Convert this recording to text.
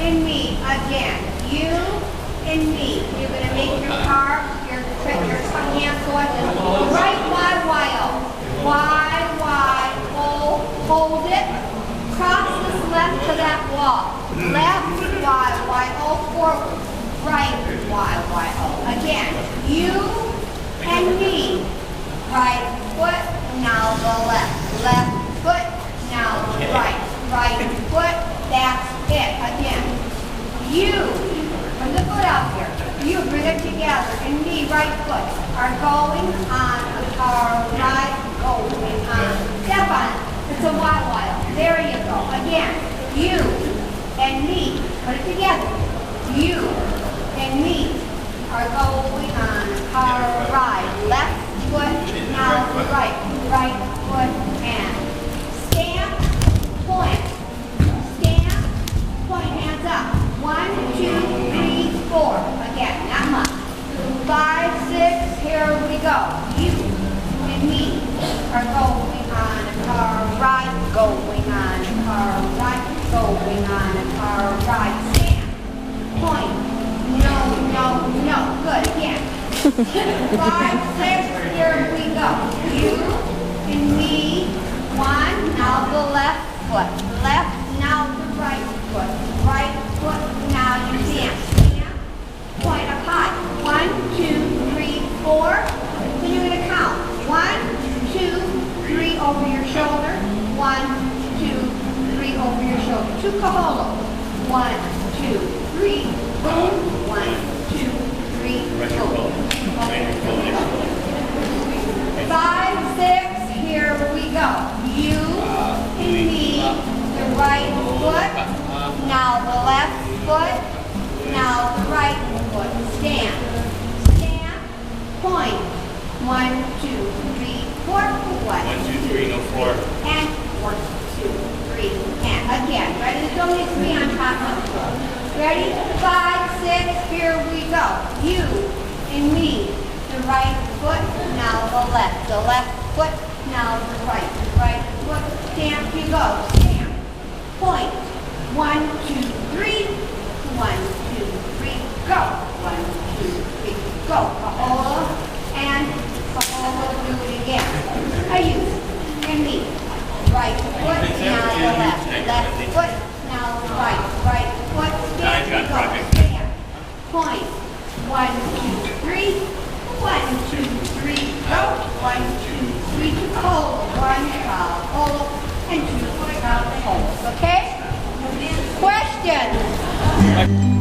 and me again. You and me. You're going to make your car, your hand going right, Y, hold it. Cross this left to that wall. Left, Y, forward. Right, Y, again. You and me. Right foot, now the left. Left foot, now the right. Right foot, that's it. Again. You, bring the foot out here. You bring it together. And me, right foot, are going on the car, right, going on. Step on it. It's a Y. There you go. Again. You and me, put it together. You and me are going on a car ride. Left foot, now the right. Right foot, and stamp, point. Stamp, point, hands up. 1, 2, 3, 4. Again, not much. 5, 6, here we go. You and me are going on a car ride. Going on a car ride. Going on a car ride. Stamp, point. No. Good, again. 5, 6, here we go. You and me. 1, now the left foot. Left, now the right foot. Right foot, now you stamp. Stamp, point up high. 1, 2, 3, 4. Then you're going to count. 1, 2, 3 over your shoulder. 1, 2, 3 over your shoulder. 2 Kaholo. 1, 2, 3, boom. 1, 2, 3, boom. 5, 6, here we go. You and me, the right foot, now the left foot, now the right foot. Stamp, point. 1, 2, 3, 4. 1, 2, 3, no 4. And 1, 2, 3, and again. Ready? Don't need to be on top of the floor. Ready? 5, 6, here we go. You and me, the right foot, now the left. The left foot, now the right. The right foot, stamp, you go. Stamp, point. 1, 2, 3. 1, 2, 3, go. 1, 2, 3, go. Kaholo and Kaholo, do it again. You and me, right foot, now the left. Left foot, now the right. Right foot, stamp, you go. Stamp, point. 1, 2, 3. 1, 2, 3, go. 1, 2, 3, to hold. 1, hold, and 2, hold. Okay? Questions?